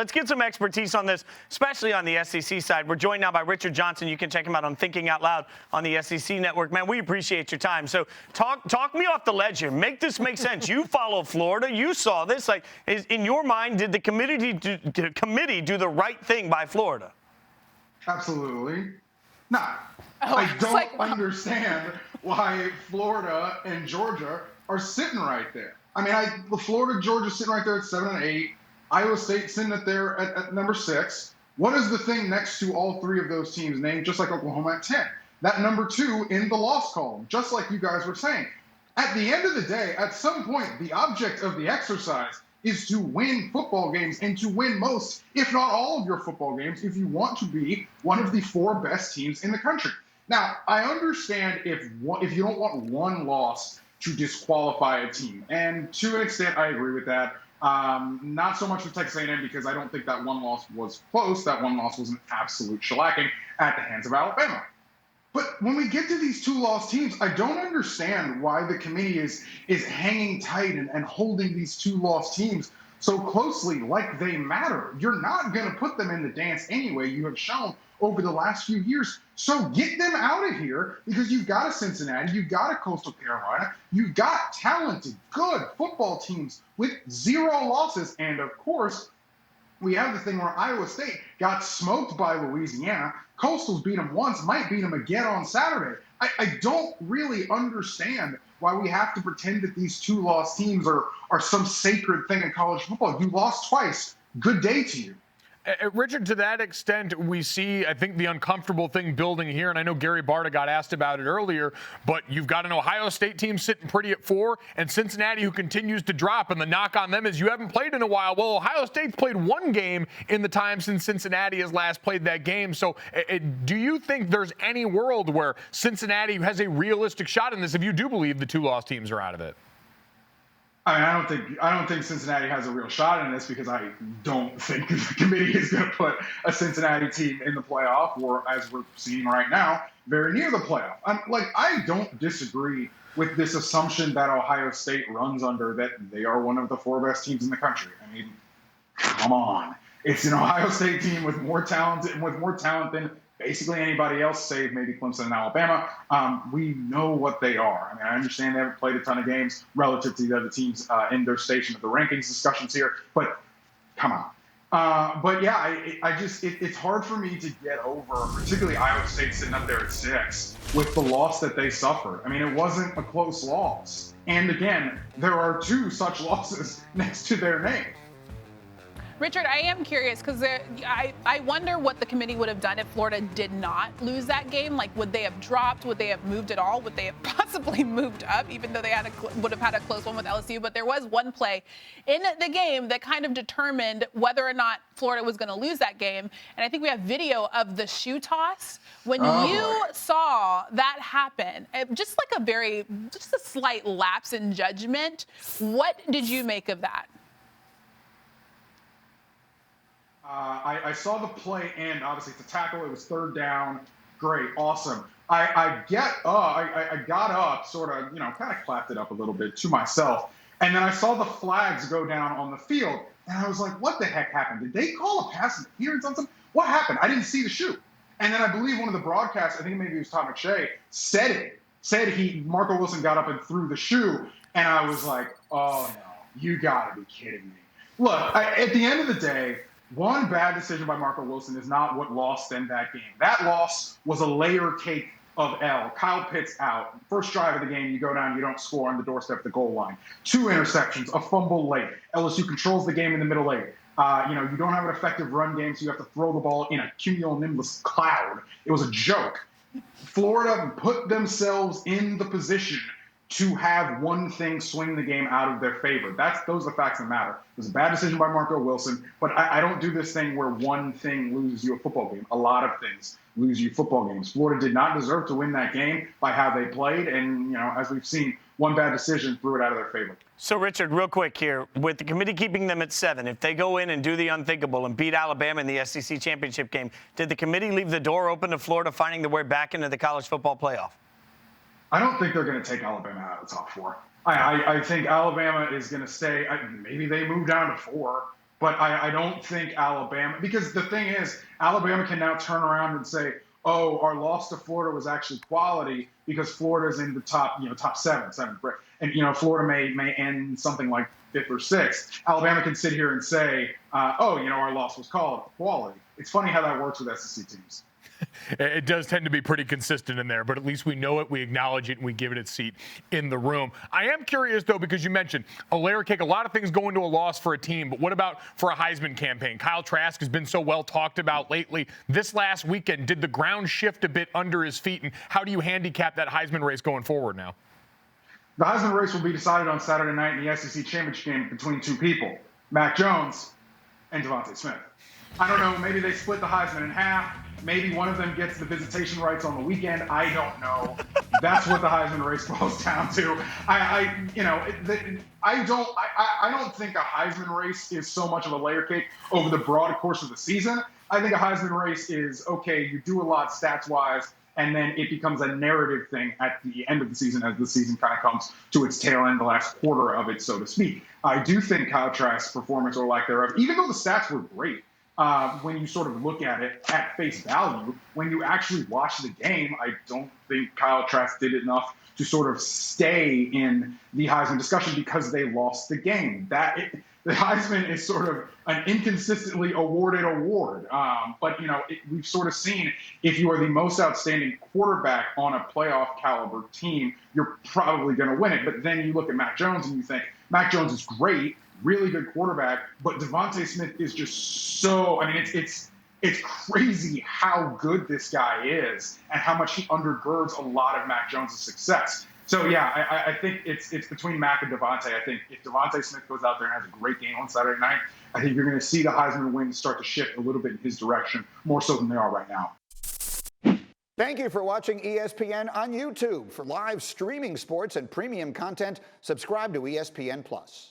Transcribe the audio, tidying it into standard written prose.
Let's get some expertise on this, especially on the SEC side. We're joined now by Richard Johnson. You can check him out on Thinking Out Loud on the SEC Network. Man, we appreciate your time. So talk me off the ledge here. Make this make sense. You follow Florida. You saw this. Like, in your mind, did the committee do the right thing by Florida? Absolutely not. I don't understand why Florida and Georgia are sitting right there. I mean, Florida, Georgia sitting right there at 7 and 8. Iowa State sitting there at number 6. What is the thing next to all three of those teams named, just like Oklahoma at 10? That number 2 in the loss column, just like you guys were saying. At the end of the day, at some point, the object of the exercise is to win football games and to win most, if not all of your football games, if you want to be one of the 4 best teams in the country. Now, I understand if you don't want one loss to disqualify a team. And to an extent, I agree with that. Not so much with Texas A&M because I don't think that one loss was close. That one loss was an absolute shellacking at the hands of Alabama. But when we get to these 2-loss teams, I don't understand why the committee is hanging tight and holding these 2-loss teams so closely like they matter. You're not going to put them in the dance anyway. You have shown over the last few years. So get them out of here because you've got a Cincinnati, you've got a Coastal Carolina, you've got talented, good football teams with 0 losses. And of course, we have the thing where Iowa State got smoked by Louisiana. Coastal's beat them once, might beat them again on Saturday. I don't really understand why we have to pretend that these 2-loss teams are some sacred thing in college football. You lost twice. Good day to you. Richard, to that extent, we see, I think, the uncomfortable thing building here, and I know Gary Barta got asked about it earlier, but you've got an Ohio State team sitting pretty at 4, and Cincinnati who continues to drop, and the knock on them is you haven't played in a while. Well, Ohio State's played 1 game in the time since Cincinnati has last played that game. So do you think there's any world where Cincinnati has a realistic shot in this if you do believe the 2-loss teams are out of it? I mean, I don't think Cincinnati has a real shot in this because I don't think the committee is going to put a Cincinnati team in the playoff or, as we're seeing right now, very near the playoff. I don't disagree with this assumption that Ohio State runs under that they are one of the 4 best teams in the country. I mean, come on. It's an Ohio State team with more talent than basically anybody else, save maybe Clemson and Alabama. We know what they are. I mean, I understand they haven't played a ton of games relative to the other teams in their station of the rankings discussions here, but come on. But yeah, it's hard for me to get over, particularly Iowa State sitting up there at 6 with the loss that they suffered. I mean, it wasn't a close loss. And again, there are 2 such losses next to their name. Richard, I am curious because I wonder what the committee would have done if Florida did not lose that game. Like, would they have dropped? Would they have moved at all? Would they have possibly moved up, even though they would have had a close one with LSU? But there was one play in the game that kind of determined whether or not Florida was going to lose that game. And I think we have video of the shoe toss. When you saw that happen, just a slight lapse in judgment, what did you make of that? I saw the play end. Obviously, it's a tackle. It was 3rd down. Great. Awesome. I got up, sort of, kind of clapped it up a little bit to myself. And then I saw the flags go down on the field. And I was like, what the heck happened? Did they call a pass interference on something? What happened? I didn't see the shoe. And then I believe one of the broadcasts, I think maybe it was Tom McShay, said Marco Wilson got up and threw the shoe. And I was like, oh, no, you got to be kidding me. Look, at the end of the day, one bad decision by Marco Wilson is not what lost them that game. That loss was a layer cake of L. Kyle Pitts out. First drive of the game, you go down, you don't score on the doorstep of the goal line. 2 interceptions, a fumble late. LSU controls the game in the middle late. You don't have an effective run game, so you have to throw the ball in a cumulonimbus cloud. It was a joke. Florida put themselves in the position to have one thing swing the game out of their favor. Those are the facts that matter. It was a bad decision by Marco Wilson, but I don't do this thing where one thing loses you a football game. A lot of things lose you football games. Florida did not deserve to win that game by how they played, and as we've seen, one bad decision threw it out of their favor. So, Richard, real quick here, with the committee keeping them at 7, if they go in and do the unthinkable and beat Alabama in the SEC championship game, did the committee leave the door open to Florida finding their way back into the college football playoff? I don't think they're going to take Alabama out of the top 4. I think Alabama is going to stay. Maybe they move down to 4. But I don't think Alabama, because the thing is, Alabama can now turn around and say, oh, our loss to Florida was actually quality because Florida's in the top seventh. And, Florida may end something like 5th or 6th. Alabama can sit here and say, our loss was quality. It's funny how that works with SEC teams. It does tend to be pretty consistent in there, but at least we know it, we acknowledge it, and we give it its seat in the room. I am curious, though, because you mentioned a layer cake, a lot of things go into a loss for a team, but what about for a Heisman campaign? Kyle Trask has been so well talked about lately. This last weekend, did the ground shift a bit under his feet, and how do you handicap that Heisman race going forward now? The Heisman race will be decided on Saturday night in the SEC championship game between two people, Mac Jones and Devontae Smith. I don't know, maybe they split the Heisman in half. Maybe one of them gets the visitation rights on the weekend. I don't know. That's what the Heisman race boils down to. I don't think a Heisman race is so much of a layer cake over the broad course of the season. I think a Heisman race is, okay, you do a lot stats-wise, and then it becomes a narrative thing at the end of the season as the season kind of comes to its tail end, the last quarter of it, so to speak. I do think Kyle Trask's performance or lack thereof, even though the stats were great, when you sort of look at it at face value, when you actually watch the game, I don't think Kyle Trask did enough to sort of stay in the Heisman discussion because they lost the game. The Heisman is sort of an inconsistently awarded award. But we've sort of seen if you are the most outstanding quarterback on a playoff caliber team, you're probably going to win it. But then you look at Mac Jones and you think, Mac Jones is great, really good quarterback, but Devontae Smith is just so, it's crazy how good this guy is and how much he undergirds a lot of Mac Jones' success. So, yeah, I think it's between Mac and Devontae. I think if Devontae Smith goes out there and has a great game on Saturday night, I think you're going to see the Heisman wins start to shift a little bit in his direction, more so than they are right now. Thank you for watching ESPN on YouTube. For live streaming sports and premium content, subscribe to ESPN+.